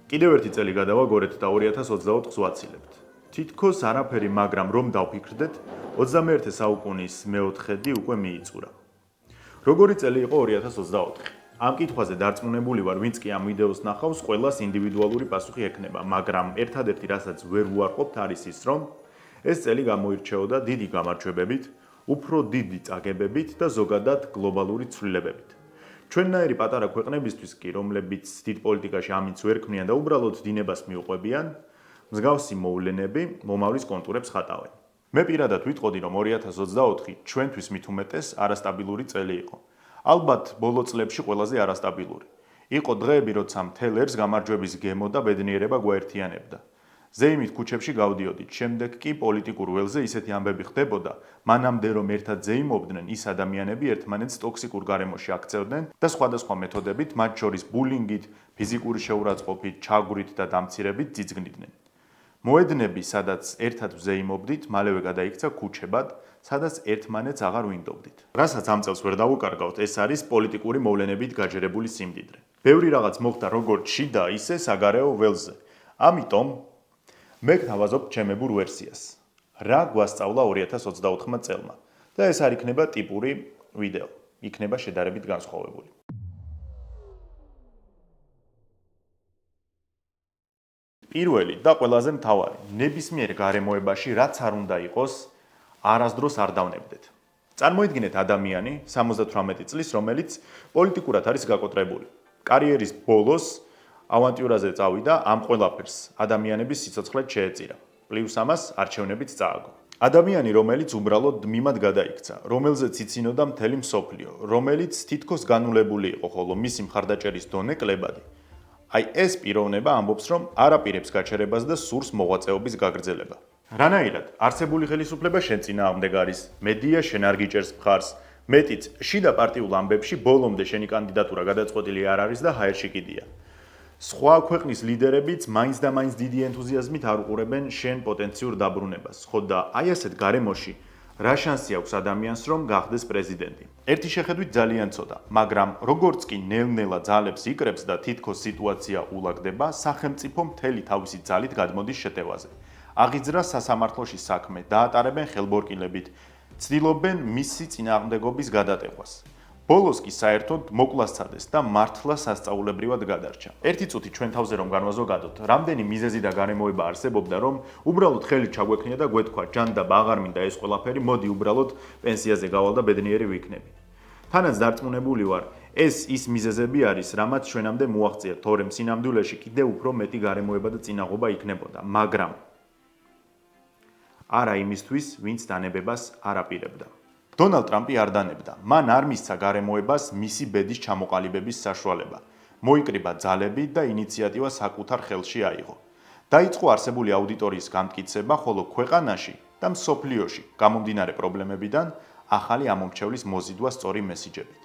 კიდევ ერთი წელი გადავაგორეთ და 2024-ს ვაცილებთ. თითქოს არაფერი, მაგრამ რომ დავფიქრდეთ, 21 საუკუნის მეოთხედი უკვე მიიწურა. როგორი წელი იყო 2024? ამ კითხვაზე დარწმუნებული ვარ, ვინც კი ამ ვიდეოს ნახავს, ყველას ინდივიდუალური პასუხი ექნება, მაგრამ ერთადერთი, რასაც ვერ ვუარყოფთ, არის ის, რომ ეს წელი გამოირჩეოდა დიდი გამარჯვებებით, უფრო დიდი წაგებებით და ზოგადად გლობალური ცვლილებებით. ჩვენნაირი პატარა ქვეყნებისთვის კი, რომლებიც დიდ პოლიტიკაში ამით ვერ ქმნიან და უბრალოდ დინებას მიუყვებიან, მსგავსი მოვლენები მომავლის კონტურებს ხატავენ. მე პირადად ვიტყოდი, რომ 2024 ჩვენთვის მით უმეტეს არასტაბილური წელი იყო. ალბათ ბოლო წლებში ყველაზე არასტაბილური. იყო დღეები, როცა მთელ ერს გამარჯვების გემო და ბედნიერება გვაერთიანებდა. ზეიმით ქუჩებში გავდიოდით, შემდეგ კი პოლიტიკურ ველზე ისეთი ამბები ხდებოდა, მანამდე რომ ერთად ზეიმობდნენ, ის ადამიანები ერთმანეთს ტოქსიკურ გარემოში აქცევდნენ და სხვადასხვა მეთოდებით, მათ შორის ბულინგით, ფიზიკური შეურაცხყოფით, ჩაგვრით და დამცირებით ძიძგნიდნენ. მოედნები, სადაც ერთად ვზეიმობდით, მალევე გადაიქცა ქუჩებად, სადაც ერთმანეთს აღარ ვინდობდით. რასაც ამ წელს ვერ დავუკარგავთ, ეს არის პოლიტიკური მოვლენებით გაჯერებული სიმდიდრე. ბევრი რაღაც მოხდა როგორც შიდა, ისე საგარეო ველზე. ამიტომ მე გთავაზობ ჩემებურ ვერსიას. რა გვასწავლა 2024 წელმა? და ეს არ იქნება ტიპური ვიდეო, იქნება შედარებით განსხვავებული. პირველი და ყველაზე მთავარი, ნებისმიერ გარემოებაში რაც არ უნდა იყოს, არასდროს არ დავნებდეთ. წარმოიდგინეთ ადამიანი 78 წლის, რომელიც პოლიტიკურად არის გაკოტრებული. კარიერის ბოლოს ავანტიურაზე წავიდა, ამ ყველაფერს ადამიანების სიცოცხლე შეეწირა. პლუს ამას არჩევნებიც წააგო. ადამიანი, რომელიც უბრალოდ მიმად გადაიქცა, რომელზეც იცინოდა მთელი მსოფლიო, რომელიც თითქოს განულებული იყო, ხოლო მისი მხარდაჭერის დონე კლებადი. აი ეს პიროვნება ამბობს, რომ არ აპირებს გაჩერებას და სურს მოღვაწეობის გაგრძელება. რანაირად, არსებული ხელისუფლება შენ წინააღმდეგ არის, მედია შენ არ გიჭერს მხარს, მეტიც შიდა პარტიულ ამბებში ბოლომდე შენი კანდიდატურა გადაწყვეტილი არ არის და ჰაერში კიდია. სხვა ქვეყნის ლიდერებიც მაინც და მაინც დიდი ენთუზიაზმით არ უყურებენ შენ პოტენციურ დაბრუნებას. ხო და აი ასეთ გარემოში რა შანსი აქვს ადამიანს, რომ გახდეს პრეზიდენტი? ერთი შეხედვით ძალიან ცოტა, მაგრამ როგორც კი ნელ-ნელა ძალებს იკრებს და თითქოს სიტუაცია ულაგდება, სახელმწიფო მთელი თავისი ძალით გადმოდის შეტევაზე. აღიძრა სასამართლოში საქმე, დაატარებენ ხელბორკილებით, ცდილობენ მისი წინააღმდეგობის გადატეხვას. ბოლოს კი საერთოდ მოკლასცადეს და მართლა სასწაულებრივად გადარჩა. ერთი წუთი ჩვენ თავზე რომ განვაზოგადოთ, რამდენი მიზეზი და გარემოება არსებობდა, რომ უბრალოდ ხელით ჩაგვექნია და გვეთქვა, ჯანდაბა აღარ მინდა ეს ყველაფერი, მოდი უბრალოდ პენსიაზე გავალ და ბედნიერი ვიქნები. თანაც დარწმუნებული ვარ, ეს ის მიზეზები არის, რამაც ჩვენამდე მოაღწია, თორემ სინამდვილეში კიდევ უფრო მეტი გარემოება და წინაღობა იქნებოდა, მაგრამ არა იმისთვის, ვინც დანებებას არ აპირებდა. დონალდ ტრამპი არ დანებდა. მან არ მისცა გარემოებას მისი ბედის ჩამოყალიბების საშუალება. მოიკრიბა ძალები და ინიციატივა საკუთარ ხელში აიღო. დაიწყო არსებული აუდიტორიის განმტკიცება, ხოლო ქვეყანაში და მსოფლიოში გამომდინარე პრობლემებიდან ახალი ამომრჩევლის მოზიდვა სწორი მესიჯებით.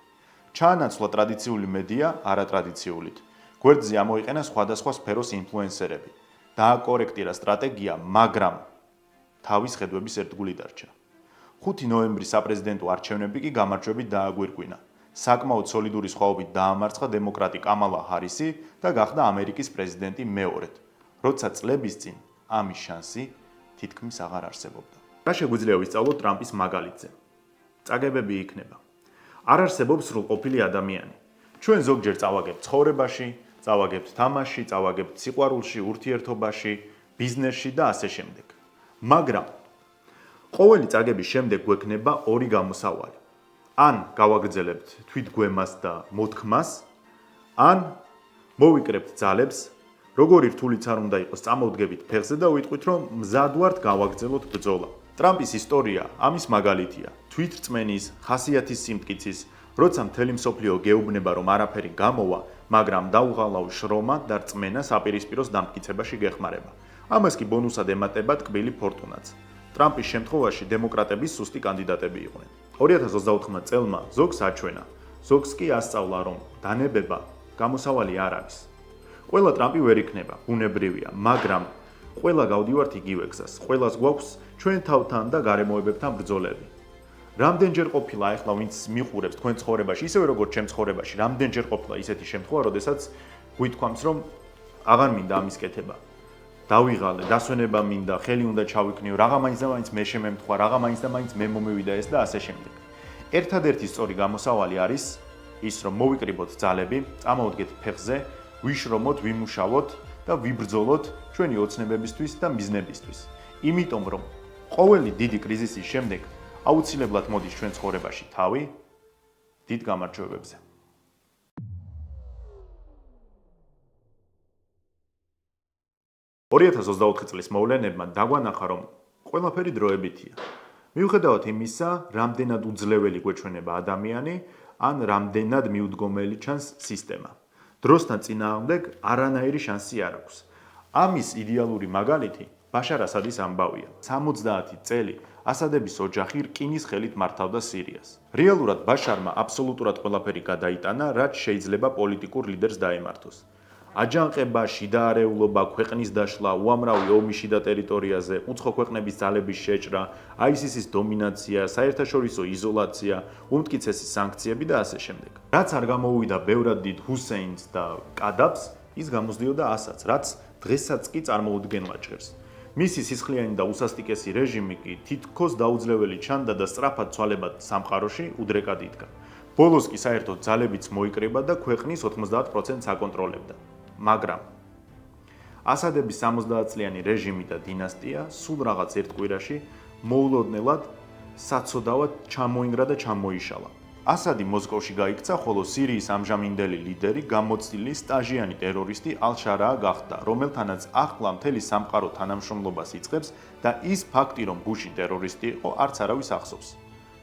ჩაანაცვლა ტრადიციული მედია არატრადიციულით. გვერდზე ამოიყენა სხვადასხვა სფეროს ინფლუენსერები. დააკორექტირა სტრატეგია, მაგრამ თავის ხედვების ერთგული დარჩა. 5 ნოემბრის საპრეზიდენტო არჩევნები კი გამარჯვებით დააგვირგვინა. საკმაოდ სოლიდური სხვაობით დაამარცხა დემოკრატი კამალა ჰარისი და გახდა ამერიკის პრეზიდენტი მეორედ, როცა წლების წინ ამის შანსი თითქმის აღარ არსებობდა. რა შეგვიძლია ვისწავლოთ ტრამპის მაგალითზე? წაგებები იქნება. არ არსებობს სრულყოფილი ადამიანი. ჩვენ ზოგჯერ წავაგებთ ცხოვრებაში, წავაგებთ თამაში, წავაგებთ სიყვარულში, ურთიერთობაში, ბიზნესში და ასე შემდეგ. მაგრამ ყოველი წაგების შემდეგ გვექნება ორი გამოსავალი. ან გავაგრძელებთ თვითგვემას და მოთქმას, ან მოვიკრებთ ძალებს, როგორი რთულიც არ უნდა იყოს, წამოვდგებით ფეხზე და ვიტყვით, რომ მზად ვართ გავაგრძელოთ ბრძოლა. ტრამპის ისტორია ამის მაგალითია. თვითრწმენის, ხასიათის სიმტკიცის, როცა მთელი მსოფლიო გეუბნება, რომ არაფერი გამოვა, მაგრამ დაუღალავ შრომა და რწმენა საპირისპიროს დამტკიცებაში გეხმარება. ამას კი ბონუსად ემატება ტკბილი ფორტუნაც. ტრამპის შემთხვევაში დემოკრატების სუსტი კანდიდატები იყვნენ. 2024 წელმა ზოგს აჩვენა, ზოგს კი ასწავლა, რომ დანებება გამოსავალი არ არის. ყველა ტრამპი ვერ იქნება, ბუნებრივია, მაგრამ ყველა გავდივართ იგივე გზას. ყველას გვაქვს ჩვენ თავთან და გარემოებებთან ბრძოლები. რამდენჯერ ყოფილა ახლა ვინც მიყურებს თქვენ ცხოვრებაში, ისევე როგორც ჩემ ცხოვრებაში, რამდენჯერ ყოფილა ისეთი შემთხვევა, როდესაც გვითქვამს, რომ აღარ მინდა ამის კეთება. დავიღალე, დასვენება მინდა, ხელი უნდა ჩავიქნიო, რაღა მაინც და მაინც მე შემემთხვა, რაღა მაინც და მაინც მე მომევიდა ეს და ასე შემდეგ. ერთადერთი სწორი გამოსავალი არის ის, რომ მოვიკრიბოთ ძალები, წამოვდგეთ ფეხზე, ვიშრომოთ, ვიმუშაოთ და ვიბრძოლოთ ჩვენი ოცნებებისთვის და მიზნებისთვის. იმიტომ რომ ყოველი დიდი კრიზისის შემდეგ აუცილებლად მოდის ჩვენ ცხოვრებაში თავი დიდ გამარჯვებებზე. 2024 წლის მოვლენებმა დაგვანახა, რომ ყველაფერი დროებითია. მიუხედავად იმისა, რამდენად უძლეველი გვეჩვენება ადამიანი, ან რამდენად მიუდგომელი ჩანს სისტემა. დროსთან წინააღმდეგ არანაირი შანსი არ აქვს. ამის იდეალური მაგალითი ბაშარ ასადის ამბავია. 70 წელი ასადების ოჯახი რკინის ხელით მართავდა სირიას. რეალურად ბაშარმა აბსოლუტურად ყველაფერი გადაიტანა, რაც შეიძლება პოლიტიკურ ლიდერს დაემართოს. აჯანყება, შიდაარეულობა, ქვეყნის დაშლა, უამრავი ომი შიდა ტერიტორიაზე, უცხო ქვეყნების ძალების შეჭრა, ISIS-ის დომინაცია, საერთაშორისო იზოლაცია, უმტკიცესი სანქციები და ასე შემდეგ. რაც არ გამოუვიდა ბევრად დიდ ჰუსეინს და კადაბს, ის გამოსდიოდა ასაც, რაც დღესაც კი წარმოუდგენლად ჟღერს. მისი სისხლიანი და უსასტიკესი რეჟიმი კი თითქოს დაუძლეველი ჩანდა და სწრაფად ცვალებად სამყაროში უდრეკად იდგა. ბოლოს კი საერთოდ ძალებიც მოიკრიბა და ქვეყნის 90%-ს აკონტროლებდა. მაგრამ ასადების 70 წლიანი რეჟიმი და დინასტია სულ რაღაც ერთ კვირაში მოულოდნელად საცოდავად ჩამოინგრა და ჩამოიშალა. ასადი მოსკოვში გაიქცა, ხოლო სირიის ამჟამინდელი ლიდერი გამოცდილი სტაჟიანი ტერორისტი ალ-შარაა გახდა, რომელთანაც ახლა მთელი სამყარო თანამშრომლობას იწყებს და ის ფაქტი, რომ ბუში ტერორისტი იყო, არც არავის ახსოვს.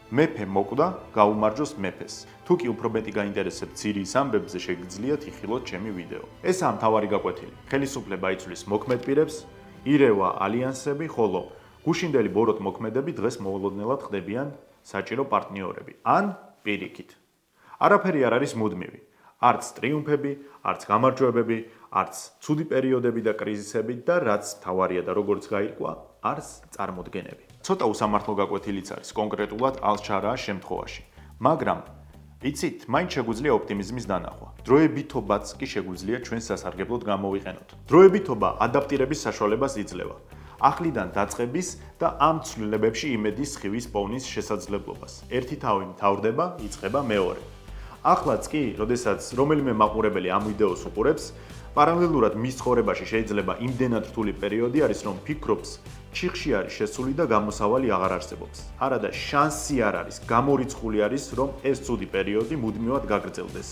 მეფე მოკვდა, გაუმარჯოს მეფეს. თუ კი უფრო მეტი გაინტერესებთ სირიის ამბებზე, შეგიძლიათ იხილოთ ჩემი ვიდეო. ესაა მთავარი გაკვეთილი. ხელისუფლება იცვლის მოქმედ პირებს, ირევა ალიანსები, ხოლო გუშინდელი ბოროტ მოქმედები დღეს მოულოდნელად ხდებიან საჭირო პარტნიორები. ან პირიქით. არაფერი არ არის მუდმივი. არც ტრიუმფები, არც გამარჯვებები, არც ცუდი პერიოდები და კრიზისები და რაც თავარია და როგორც გაირკვა, არც წარმოდგენები. ცოტა უსამართლო გაკვეთილიც არის კონკრეტულად ალ-შარაას შემთხვევაში. მაგრამ იცით, მაინც შეგვიძლია ოპტიმიზმის დანახვა. დროებითობაც კი შეგვიძლია ჩვენს სასარგებლოდ გამოვიყენოთ. დროებითობა ადაპტირების საშუალებას იძლევა. ახლიდან დაწყების და ამ ცვლილებებში იმედის სხივის პოვნის შესაძლებლობას. ერთი თავი მთავრდება, იწყება მეორე. ახლაც კი, როდესაც რომელიმე მაყურებელი ამ ვიდეოს უყურებს, პარალელურად მის ცხოვრებაში შეიძლება იმდენად რთული პერიოდი არის, რომ ფიქრობს, ჩიხში არის შესული და გამოსავალი აღარ არსებობს. არადა შანსი არ არის, გამორიცხული არის, რომ ეს ცუდი პერიოდი მუდმივად გაგრძელდეს.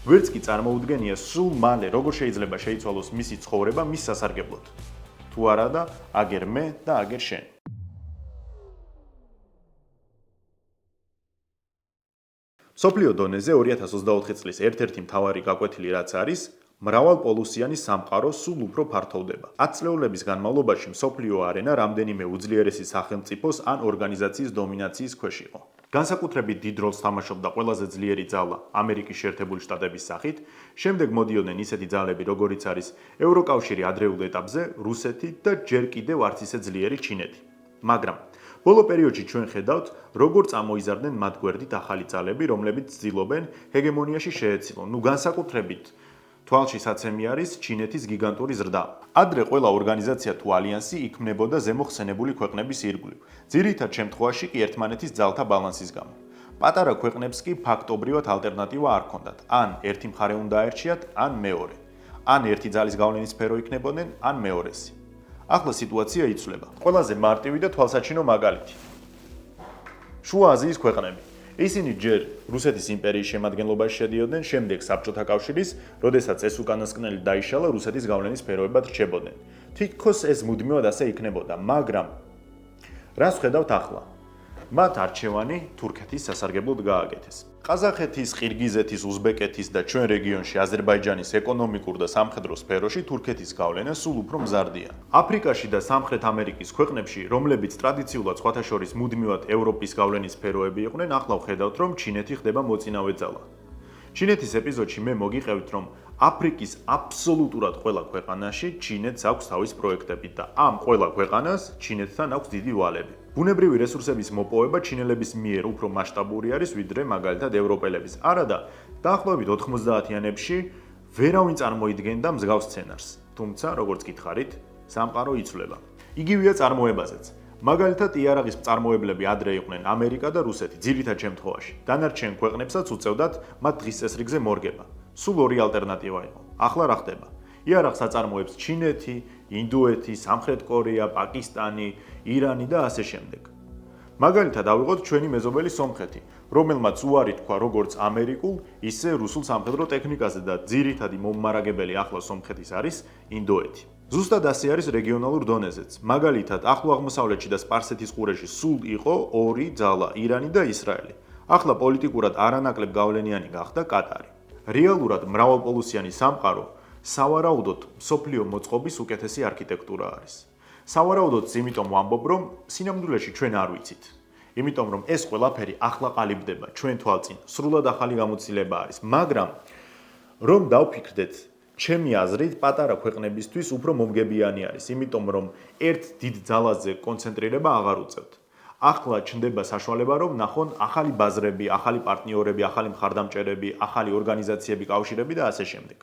ვერც კი წარმოუდგენია სულ მალე როგორ შეიძლება შეიცვალოს მისი ცხოვრება მის სასარგებლოდ. თუ არა და აგერ მე და აგერ შენ. მსოფლიო დონეზე 2024 წლის ერთ-ერთი მთავარი გაკვეთილი რაც არის, მრავალპოლუსიანი სამყარო სულ უფრო ფართოვდება. 10 წლეულების განმავლობაში მსოფლიო არენა რამდენიმე უძლიერესი სახელმწიფოს ან ორგანიზაციის დომინაციის ქვეშ იყო. განსაკუთრებით დიდ როლს თამაშობდა ყველაზე ძლიერი ძალა ამერიკის შეერთებული შტატების სახით, შემდეგ მოდიოდნენ ისეთი ძალები, როგორიც არის ევროკავშირი ადრეულ ეტაპზე, რუსეთი და ჯერ კიდევ არც ისე ძლიერი ჩინეთი. მაგრამ ბოლო პერიოდში ჩვენ ხედავთ, როგორ წამოიზარდნენ მათ გვერდით ახალი ძალები, რომლებიც ცდილობენ ჰეგემონიაში შეეცილონ. განსაკუთრებით თვალში საცემი არის ჩინეთის გიგანტური ზრდა. ადრე ყველა ორგანიზაცია თუ ალიანსი იქმნებოდა ზემოხსენებული ქვეყნების ირგვლივ, ძირითად შემთხვევაში კი ერთმანეთის ძალთა ბალანსის გამო. პატარა ქვეყნებს კი ფაქტობრივად ალტერნატივა არ ჰქონდათ, ან ერთი მხარე უნდა აერჩიათ, ან მეორე. ან ერთი ძალის გავლენის სფერო იქნებოდნენ, ან მეორესი. ახლა სიტუაცია იცვლება. ყველაზე მარტივი და თვალსაჩინო მაგალითი. შუა აზიის ქვეყნები. ისინი ჯერ რუსეთის იმპერიის შემადგენლობაში შედიოდნენ, შემდეგ საბჭოთა კავშირის, როდესაც ეს უკანასკნელი დაიშალა, რუსეთის გავლენის სფეროებად რჩებოდნენ. თითქოს ეს მუდმივად ასე იქნებოდა, მაგრამ რას ვხედავთ ახლა? მათ არჩევანი თურქეთის სასარგებლოდ გააკეთეს. ყაზახეთის, ყირგიზეთის, უზბეკეთის და ჩვენ რეგიონში აზერბაიჯანის ეკონომიკურ და სამხედრო სფეროში თურქეთის გავლენა სულ უფრო მზარდია. აფრიკაში და სამხრეთ ამერიკის ქვეყნებში, რომლებიც ტრადიციულად სხვათა შორის მუდმივად ევროპის გავლენის სფეროები იყვნენ, ახლა ვხედავთ, რომ ჩინეთი ხდება მოწინავე ძალა. ჩინეთის ეპიზოდში მე მოგიყევით, რომ აფრიკის აბსოლუტურად ყველა ქვეყანაში ჩინეთს აქვს თავის პროექტები და ამ ყველა ქვეყანას ჩინეთთან აქვს დიდი ვალები. ბუნებრივი რესურსების მოპოვება ჩინელების მიერ უფრო მასშტაბური არის, ვიდრე მაგალითად ევროპელების. არადა, დაახლოებით 90-იანებში ვერავინ წარმოიდგენდა მსგავს სცენარს. თუმცა, როგორც გითხარით, სამყარო იცვლება. იგივეა წარმოებაზეც. მაგალითად, იარაღის მწარმოებლები ადრე იყვნენ ამერიკა და რუსეთი, ძირითად შემთხვევაში. დანარჩენ ქვეყნებსაც უწევდათ მათ დღის წესრიგზე მორგება. სულ ორი ალტერნატივა იყო. ახლა რა ხდება? იარაღს აწარმოებს ჩინეთი, ინდოეთი, სამხრეთ კორეა, პაკისტანი, ირანი და ასე შემდეგ. მაგალითად, ავიღოთ ჩვენი მეზობელი სომხეთი, რომელმაც უარი თქვა როგორც ამერიკულ, ისე რუსულ სამხედრო ტექნიკაზე და ძირითადი მომმარაგებელი ახლა სომხეთის არის ინდოეთი. ზუსტად ასე არის რეგიონალურ დონეზეც. მაგალითად, ახლო აღმოსავლეთში და სპარსეთის ყურეში სულ იყო ორი ძალა, ირანი და ისრაელი. ახლა პოლიტიკურად არანაკლებ გავლენიანი გახდა კატარი. რეალურად მრავალპოლუსიანი სამყარო სავარაუდოდ მსოფლიო მოწყობის უკეთესი არქიტექტურა არის. სავარაუდოდ იმიტომ ვამბობ, რომ სინამდვილეში ჩვენ არ ვიცით. იმიტომ რომ ეს ყველაფერი ახლა ყალიბდება ჩვენ თვალწინ, სრულად ახალი გამოცდილება არის, მაგრამ რომ დავფიქრდეთ, ჩემი აზრით პატარა ქვეყნებისთვის უფრო მომგებიანი არის, იმიტომ რომ ერთ დიდ ძალაზე კონცენტრირება აღარ უწევთ. ახლა ჩნდება საშუალება, რომ ნახონ ახალი ბაზრები, ახალი პარტნიორები, ახალი მხარდამჭერები, ახალი ორგანიზაციები, კავშირები და ასე შემდეგ.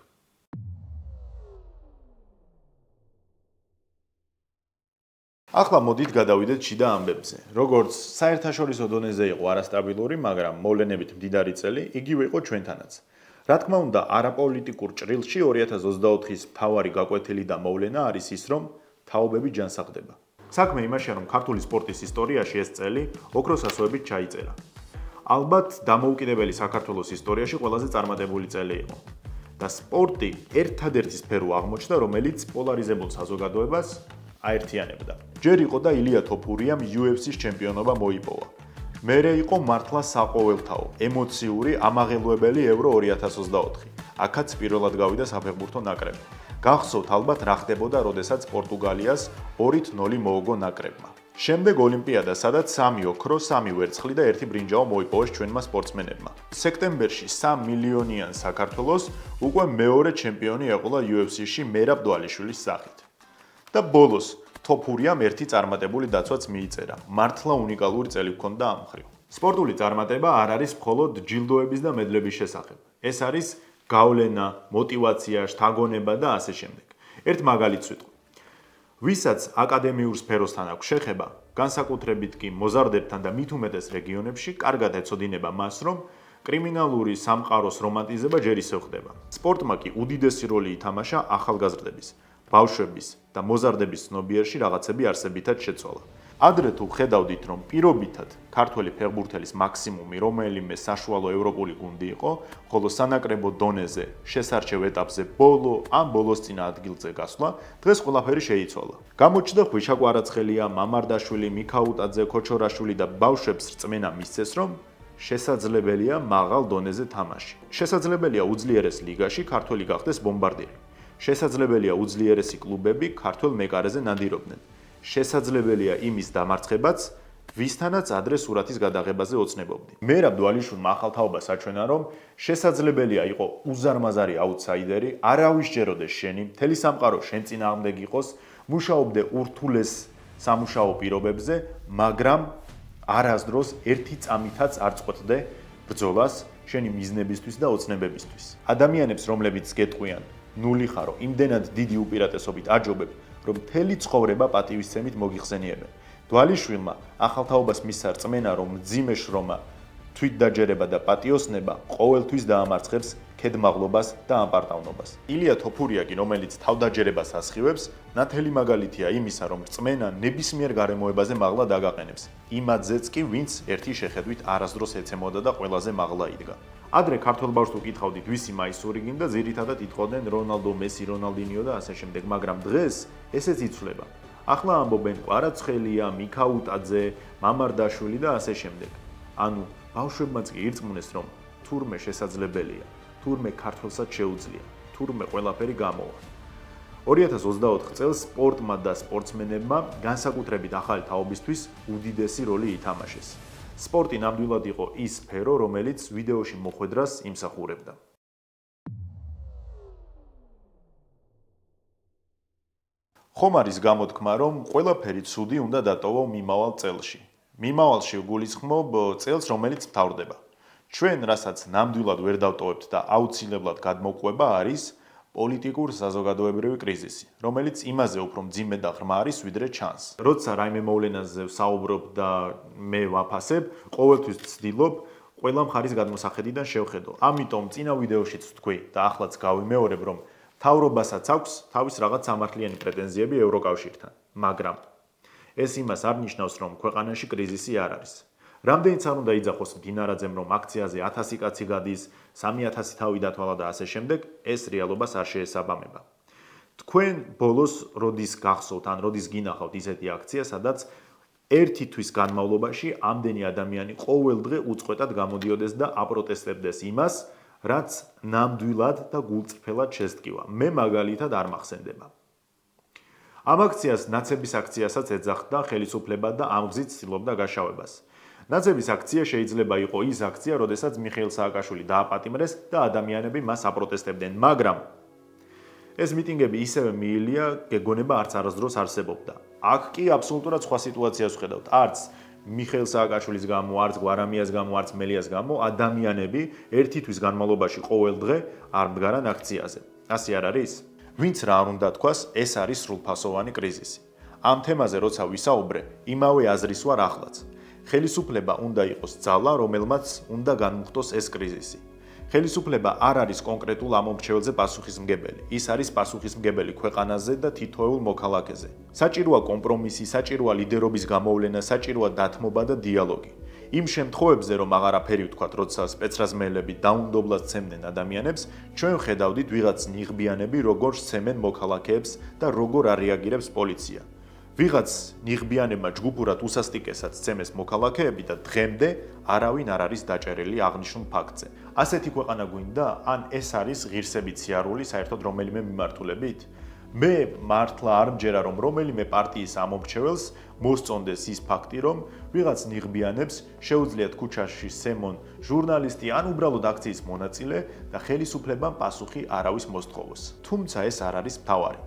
ახლა მოდით გადავიდეთ შიდა ამბებზე. როგორც საერთაშორისო დონეზე იყო არასტაბილური, მაგრამ მოვლენებით მდიდარი წელი, იგივე იყო ჩვენთანაც. რა თქმა უნდა, არაპოლიტიკურ ჭრილში 2024-ის მთავარი გაკვეთილი და მოვლენა არის ის, რომ თაობები ჯანსაღდება. საქმე იმაშია, რომ ქართული სპორტის ისტორიაში ეს წელი ოქროს ასოებით ჩაიწერა. ალბათ დამოუკიდებელი საქართველოს ისტორიაში ყველაზე წარმატებული წელი იყო. და სპორტი ერთადერთი სფერო აღმოჩნდა, რომელიც პოლარიზებულ საზოგადოებას აერთიანებდა. ჯერ იყო და ილია თოფურიამ UFC-ს ჩემპიონობა მოიპოვა. მერე იყო მართლა საყოველთაო, ემოციური, ამაღელვებელი ევრო 2024. აქაც პირველად გავიდა საფეხბურთო ნაკრები. გახსოვთ ალბათ რა ხდებოდა, როდესაც პორტუგალიას 2-0 მოუგო ნაკრებმა. შემდეგ ოლიმპიადა, სადაც 3 ოქრო, 3 ვერცხლი და 1 ბრინჯაო მოიპოვეს ჩვენმა სპორტსმენებმა. სექტემბერში 3 მილიონიან საქართველოს უკვე მეორე ჩემპიონი ეყოლა UFC-ში მერაბ დვალიშვილის სახით. და ბოლოს თოფურიამ ერთი წარმატებული დაცვაც მიიწერა. მართლა უნიკალური წელი ჰქონდა ამ მხრივ. სპორტული წარმატება არ არის მხოლოდ ჯილდოების და მედლების შესახებ. ეს არის გავლენა, мотиваცია, შთაგონება და ასე შემდეგ. ერთ მაგალითს ვიტყვი. ვისაც აკადემიურ სფეროსთან აქვს შეხება, განსაკუთრებით კი მოზარდებთან და მით უმეტეს რეგიონებში, კარგად ეცოდინება მას, რომ კრიმინალური სამყაროს რომანტიზება ჯერ ისევ ხდება. სპორტმა კი უდიდესი როლი ითამაშა ახალგაზრდების, ბავშვების და მოზარდების ცნობიერში რაღაცები არსებითად შეცვალა. ადრე თუ ხედავდით, რომ პირობითად ქართველი ფეხბურთელის მაქსიმუმი რომელიმე საშუალო ევროპული გუნდი იყო, ხოლო სანაკრებო დონეზე შესარჩევ ეტაპზე ბოლო ან ბოლოს წინა ადგილზე გასვლა, დღეს ყველაფერი შეიცვალა. გამოჩნდა ხვიშა კვარაცხელია, მამარდაშვილი, მიქაუტაძე, ქოჩორაშვილი და ბავშვებს რწმენა მისცეს, რომ შესაძლებელია მაღალ დონეზე თამაში. შესაძლებელია უძლიერეს ლიგაში ქართველი გახდეს ბომბარდირი. შესაძლებელია უძლიერესი კლუბები ქართულ მეკარეზე ნადირობდნენ. შესაძლებელია იმის დამარცხებაც, ვისთანაც ადრე სურათის გადაღებაზე ოცნებობდი. მერაბ დვალიშვილმა ახალ თაობას აჩვენა, რომ შესაძლებელია იყო უზარმაზარი აუტსაიდერი, არავის ჯეროდეს შენი, მთელი სამყარო შენ წინააღმდეგ იყოს, მუშაობდე ურთულეს სამუშაო პირობებზე, მაგრამ არასდროს ერთი წამითაც არ წყვეტდე ბრძოლას შენი მიზნებისთვის და ოცნებებისთვის. ადამიანებს, რომლებიც გეტყვიან, ნული ხარო, იმდენად დიდი უპირატესობით აჯობებ, რომ მთელი ცხოვრება პატივისცემით მოგიხსენიებენ. დვალიშვილმა ახალ თაობას მისცა რწმენა, რომ მძიმე შრომა, თვითდაჯერება და პატიოსნება ყოველთვის დაამარცხებს ქედმაღლობას და ამპარტავნობას. ილია თოფურია კი, რომელიც თავდაჯერებას ასხივებს, ნათელი მაგალითია იმისა, რომ რწმენა ნებისმიერ გარემოებაზე მაღლა დაგაყენებს. იმათზეც კი, ვინც ერთი შეხედვით არასდროს ეცემოდა და ყველაზე მაღლა იდგა. ადრე ქართველ ბავშვს უკითხავდით, ვისი მაისური გინდა, ძირითადად იტყოდნენ რონალდო, მესი, რონალდინიო და ასე შემდეგ, მაგრამ დღეს ესეც იცვლება. ახლა ამბობენ კვარაცხელია, მიქაუტაძე, მამარდაშვილი და ასე შემდეგ. ანუ ბავშვებმაც კი ირწმუნეს, რომ თურმე შესაძლებელია, თურმე ქართველსაც შეუძლია, თურმე ყველაფერი გამოვა. 2024 წელს სპორტმა და სპორტსმენებმა განსაკუთრებით ახალი თაობისთვის უდიდესი როლი ითამაშეს. სპორტი ნამდვილად იყო ის სფერო, რომელიც ვიდეოში მოხვედრას იმსახურებდა. ხომ არის გამოთქმა, რომ ყველაფერი ცუდი უნდა დატოვო მიმავალ წელში. მიმავალში ვგულისხმობ წელს, რომელიც მთავრდება. ჩვენ, რასაც ნამდვილად ვერ დავტოვებთ და აუცილებლად გადმოყვება არის პოლიტიკურ საზოგადოებრივი კრიზისი, რომელიც იმაზე უფრო მძიმე და ღრმა არის, ვიდრე ჩანს. როცა რაიმე მოვლენაზე ვსაუბრობ და მე ვაფასებ, ყოველთვის ვცდილობ ყველა მხარის გადმოსახედიდან შევხედო. ამიტომ წინა ვიდეოშიც ვთქვი და ახლაც გავიმეორებ, რომ მთავრობასაც აქვს თავის რაღაც სამართლიანი პრეტენზიები ევროკავშირთან, მაგრამ ეს იმას არ ნიშნავს, რომ ქვეყანაში კრიზისი არ არის. რამდენიც არ უნდა იძახოს მდინარაძემ, რომ აქციაზე 1000 კაცი გადის, 3000 თავი დათვალა და ასე შემდეგ, ეს რეალობას არ შეესაბამება. თქვენ ბოლოს როდის გახსოვთ, ან როდის გინახავთ ისეთი აქცია, სადაც ერთი თვის განმავლობაში ამდენი ადამიანი ყოველდღე უწყვეტად გამოდიოდეს და აპროტესტებდეს იმას, რაც ნამდვილად და გულწრფელად შესტკივა. მე მაგალითად არ მახსენდება. ამ აქციას ნაცების აქციასაც ეძახდა ხელისუფლება და ამ გზით ცდილობდა გაშავებას. ნაცების აქცია შეიძლება იყო ის აქცია, როდესაც მიხეილ სააკაშვილი დააპატიმრეს და ადამიანები მას აპროტესტებდნენ, მაგრამ ეს მიტინგები ისევე მიილია, გეგონება არც არასდროს არსებობდა. აქ კი აბსოლუტურად სხვა სიტუაციას ვხედავთ. არც მიხეილ სააკაშვილის გამო, არც გვარამიას გამო, არც მელიას გამო ადამიანები ერთი თვის განმავლობაში ყოველდღე არ მდგარან აქციაზე. ასე არ არის? ვინც რა არ უნდა თქვას, ეს არის სრულფასოვანი კრიზისი. ამ თემაზე როცა ვისაუბრე, იმავე აზრის ვარ ახლაც. ხელისუფლება უნდა იყოს ძალა, რომელმაც უნდა განმუხტოს ეს კრიზისი. ხელისუფლება არ არის კონკრეტულ ამომრჩეველზე პასუხისმგებელი. ის არის პასუხისმგებელი ქვეყანაზე და თითოეულ მოქალაქეზე. საჭიროა კომპრომისი, საჭიროა ლიდერობის გამოვლენა, საჭიროა დათმობა და დიალოგი. იმ შემთხვევებზე, რომ აღარაფერი ვთქვათ, როცა სპეცრაზმელები დაუნდობლად ცემდნენ ადამიანებს, ჩვენ ხედავდით ვიღაც ნიღბიანები, როგორ სცემენ მოქალაქეებს და როგორ არეაგირებს პოლიცია. ვიღაც ნიღბიანებმა ჯგუფურად უსასტიკესად სცემეს მოქალაქეები და დღემდე არავინ არ არის დაჭერილი აღნიშნულ ფაქტზე. ასეთი ქვეყანა გვინდა, ან ეს არის ღირსებით სიარული საერთოდ რომელიმე მიმართულებით? მე მართლა არ მჯერა, რომ რომელიმე პარტიის ამომრჩეველს მოსწონდეს ის ფაქტი, რომ ვიღაც ნიღბიანებს შეუძლიათ ქუჩაში სემონ ჟურნალისტი ან უბრალოდ აქციის მონაწილე და ხელისუფლებამ პასუხი არავის მოსთხოვოს. თუმცა ეს არ არის მთავარი.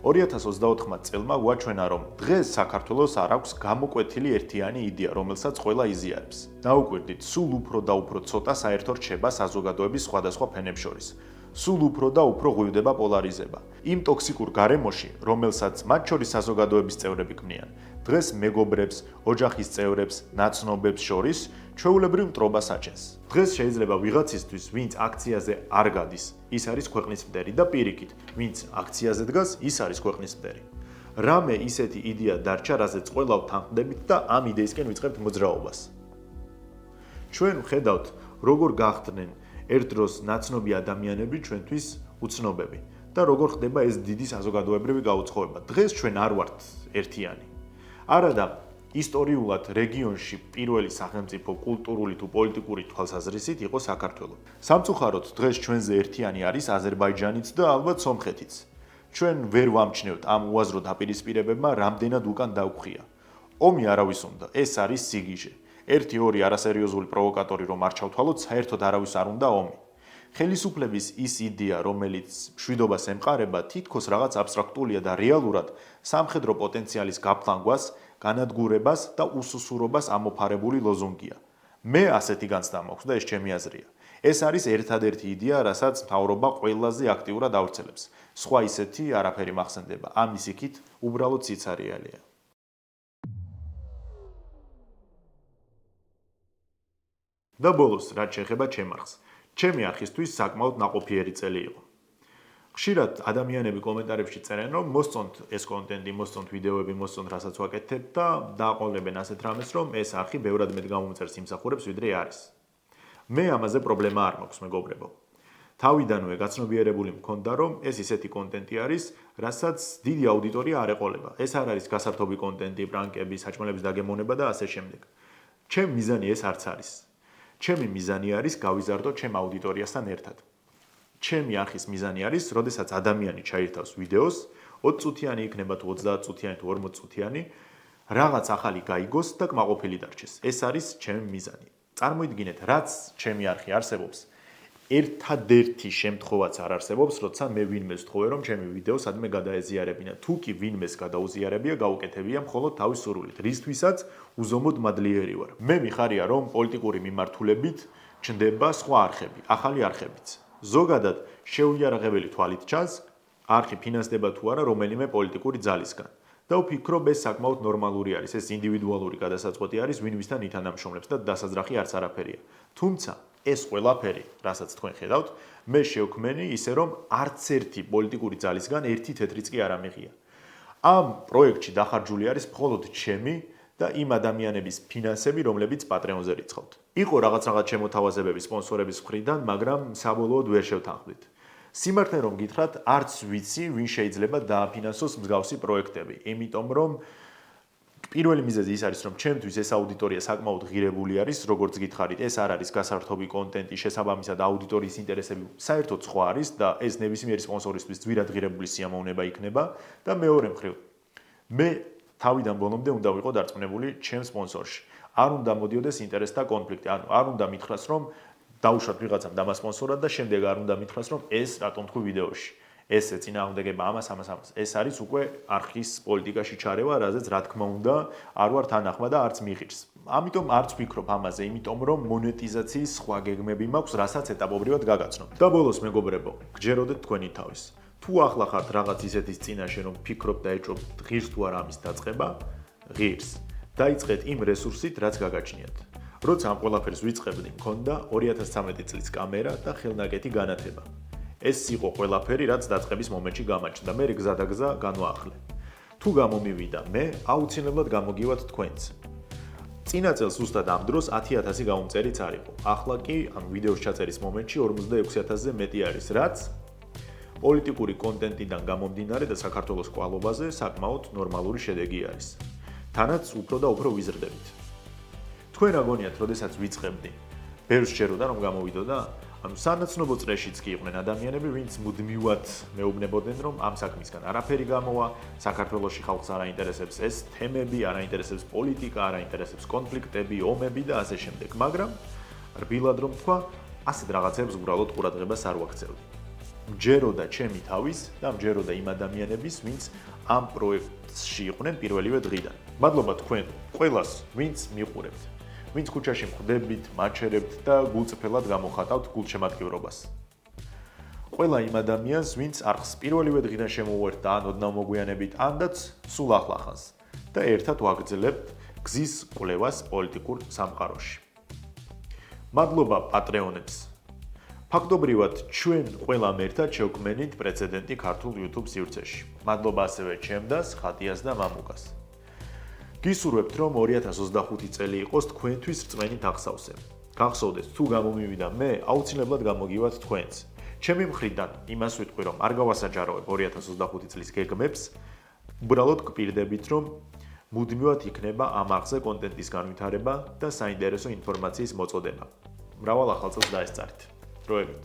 2024 წელმა გვაჩვენა, რომ დღეს საქართველოს არ აქვს გამოკვეთილი ერთიანი იდეა, რომელსაც ყველა იზიარებს. დაუკვირდით, სულ უფრო და უფრო ცოტა საერთო რჩება საზოგადოების სხვადასხვა ფენებს შორის. სულ უფრო და უფრო ღვივდება პოლარიზება. იმ ტოქსიკურ გარემოში, რომელსაც მათ შორის საზოგადოების წევრები ქმნიან, დღეს მეგობრებს, ოჯახის წევრებს, ნაცნობებს შორის ჩვეულებრივ მტრობას აჩენს. დღეს შეიძლება ვიღაცისთვის, ვინც აქციაზე არ გადის, ის არის ქვეყნის მტერი და პირიქით, ვინც აქციაზე დგას, ის არის ქვეყნის მტერი. რამე ისეთი იდეა დარჩა, რაზეც ყველა ვთანხმდებით და ამ იდეისკენ ვიწყებთ მოძრაობას. ჩვენ ვხედავთ, როგორ გახდნენ ერთ დროს ნაცნობი ადამიანები ჩვენთვის უცნობები და როგორ ხდება ეს დიდი საზოგადოებრივი გაუწყობება. დღეს ჩვენ არ ვართ ერთიანი. არადა ისტორიულად რეგიონში პირველი სახელმწიფო კულტურული თუ პოლიტიკური თვალსაზრისით იყო საქართველო. სამწუხაროდ დღეს ჩვენზე ერთიანი არის აზერბაიჯანიც და ალბათ სომხეთიც. ჩვენ ვერ ვამჩნევთ ამ უაზრო დაპირისპირებებმა რამდენად უკან დავქვია. ომი არავის უნდა, ეს არის სიგიჟე. 1-2 არასერიოზული პროვოკატორი რომ არ ჩავთვალოთ, საერთოდ არავის არ უნდა ომი. ხელისუფლების ის იდეა, რომელიც მშვიდობას ემყარება, თითქოს რაღაც აბსტრაქტულია და რეალურად სამხედრო პოტენციალის გაფლანგვას, განადგურებას და უსუსურობას ამოფარებული ლოზუნგია. მე ასეთი განცდა მაქვს და ეს ჩემი აზრია. ეს არის ერთადერთი იდეა, რასაც მთავრობა ყველაზე აქტიურად ავრცელებს. სხვა ისეთი არაფერი მახსენდება. ამის იქით უბრალოდ სიცარიელია. და ბოლოს, რაც შეეხება ჩემ არხს. ჩემი არხისთვის საკმაოდ ნაყოფიერი წელი იყო. ხშირად ადამიანები კომენტარებში წერენ, რომ მოსწონთ ეს კონტენტი, მოსწონთ ვიდეოები, მოსწონთ რასაც ვაკეთებ და დააყოლებენ ასეთ რამეს, რომ ეს არხი ბევრად მეტ გამომწერს იმსახურებს, ვიდრე არის. მე ამაზე პრობლემა არ მაქვს, მეგობრებო. თავიდანვე გაცნობიერებული მქონდა, რომ ეს ისეთი კონტენტი არის, რასაც დიდი აუდიტორია არ ეყოლება. ეს არ არის გასართობი კონტენტი, პრანკები, საჭმელების დაგემონება და ასე შემდეგ. ჩემ მიზანი ეს არც არის. ჩემი მიზანი არის გავიზარდო ჩემ აუდიტორიასთან ერთად. ჩემი არხის მიზანი არის, როდესაც ადამიანი ჩაირთავს ვიდეოს, 20 წუთიანი იქნება თუ 30 წუთიანი თუ 40 წუთიანი, რაღაც ახალი გაიგოს და კმაყოფილი დარჩეს. ეს არის ჩემი მიზანი. წარმოიდგინეთ, რაც ჩემი არხი არსებობს, ერთადერთი შემთხვევაც არ არსებობს, როცა მე ვინმეს ვთხოვე, რომ ჩემი ვიდეო სადმე გადაეზიარებინა. თუ კი ვინმეს გადაუზიარებია, გაუკეთებია მხოლოდ თავის სურვილით, რისთვისაც უზომოდ მადლიერი ვარ. მე მიხარია, რომ პოლიტიკური მიმართულებით ჩნდება სხვა არხები, ახალი არხებიც. ზოგადად შეუიარაღებელი თვალით ჩანს, არხი ფინანსდება თუ არა რომელიმე პოლიტიკური ძალისგან. და ვფიქრობ, ეს საკმაოდ ნორმალური არის, ეს ინდივიდუალური გადასაწყვეტი არის, ვინ ვისთან ითანამშრომლებს და დასაძრახი არც არაფერია. თუმცა, ეს ყველაფერი, რასაც თქვენ ხედავთ, მე შევქმენი ისე რომ არც ერთი პოლიტიკური ძალისგან ერთი თეთრიც კი არ ამიღია. ამ პროექტში დახარჯული არის მხოლოდ ჩემი და იმ ადამიანების ფინანსები, რომლებიც პატრეონზე რიცხავთ. იყო რაღაც შემოთავაზებები სპონსორების მხრიდან, მაგრამ საბოლოოდ ვერ შევთანხმდით. სიმართლე რომ გითხრათ, არც ვიცი, ვინ შეიძლება დააფინანსოს მსგავსი პროექტები, იმიტომ რომ პირველი მიზეზი ის არის, რომ ჩემთვის ეს აუდიტორია საკმაოდ ღირებული არის, როგორც გითხარით, ეს არ არის გასართობი კონტენტი, შესაბამისად აუდიტორიის ინტერესები საერთოდ სხვა არის და ეს ნებისმიერი სპონსორისთვის ძვირად ღირებული სიამოვნება იქნება და მეორე მხრივ მე თავიდან ბოლომდე უნდა ვიყო დარწმუნებული ჩემ სპონსორში. არ უნდა მოდიოდეს ინტერესთა კონფლიქტი, ანუ არ უნდა მითხრას, რომ დაუშვათ ვიღაცამ დამასპონსორა და შემდეგ არ უნდა მითხრას, რომ ეს რატომ თქვი ვიდეოში. ეს ეწინააღმდეგება ამას. ეს არის უკვე არხის პოლიტიკაში ჩარევა, რაზეც რა თქმა უნდა არ ვარ თანახმა და არც მიღირს. ამიტომ არც ვფიქრობ ამაზე, იმიტომ რომ მონეტიზაციის სხვა გეგმები მაქვს, რასაც ეტაპობრივად გაგაცნობ. და ბოლოს მეგობრებო, გჯეროდეთ თქვენი თავის. თუ ახლა ხართ რაღაც ისეთის წინაშე, რომ ფიქრობთ და ეჭვობთ ღირს თუ არა ამის დაწყება, ღირს. დაიწყეთ იმ რესურსით, რაც გაგაჩნიათ. როცა ამ ყველაფერს ვიწყებდი, მქონდა 2013 წლის კამერა და ხელნაკეთი განათება. ეს იყო ყველაფერი, რაც დაწყების მომენტში გამაჩნდა. მე გზადაგზა განვაახლე. თუ გამომივიდა მე, აუცილებლად გამოგივათ თქვენც. წინა წელს ზუსტად ამ დროს 10,000 გამომწერიც არ იყო. ახლა კი, ანუ ვიდეოს ჩაწერის მომენტში 46,000-ზე მეტი არის, რაც პოლიტიკური კონტენტიდან გამომდინარე და საქართველოს კვალობაზე საკმაოდ ნორმალური შედეგი არის. თანაც უფრო და უფრო ვიზრდებით. თქვენ რა გონიათ, როდესაც ვიწყებდი? ბევრს შეეროდა რომ გამოვიდოდა? ანუ სანაცნობო წრეშიც კი იყვნენ ადამიანები, ვინც მუდმივად მეუბნებოდნენ, რომ ამ საქმისგან არაფერი გამოვა, საქართველოში ხალხს არ აინტერესებს ეს თემები, არ აინტერესებს პოლიტიკა, არ აინტერესებს კონფლიქტები, ომები და ასე შემდეგ. მაგრამ რბილად რომ თქვა, ასეთ რაღაცებს უბრალოდ ყურადღებას არ ვაქცევდი. მჯეროდა ჩემი თავის და მჯეროდა იმ ადამიანების, ვინც ამ პროექტში იყვნენ პირველივე დღიდან. მადლობა თქვენ ყველას, ვინც მიყურებთ. ვინც ქუჩაში მხვდებით, მაჩერებთ და გულწრფელად გამოხატავთ გულშემატკივრობას. ყველა იმ ადამიანს, ვინც არხს პირველივე დღიდან შემოუერთდა და ან ოდნავ მოგვიანებით, ანდაც სულ ახლახანს და ერთად ვაგრძელებთ გზის კვლევას პოლიტიკურ სამყაროში. მადლობა პატრეონებს. ფაქტობრივად ჩვენ ყველამ ერთად შევქმნით პრეცედენტი ქართულ YouTube სივრცეში. მადლობა ასევე ჩემდას, ხატიას და მამუკას. გისურვებთ, რომ 2025 წელი იყოს თქვენთვის რწმენით აღსავსე. გახსოვდეთ, თუ გამომივიდა მე, აუცილებლად გამოგივათ თქვენც. ჩემი მხრიდან იმას ვიტყვი, რომ არ გავასაჯაროებ 2025 წლის გეგმებს, უბრალოდ გპირდებით, რომ მუდმივად იქნება ამ არხზე კონტენტის განვითარება და საინტერესო ინფორმაციის მოწოდება. მრავალ ახალ წელს დაესწარით. დროებით.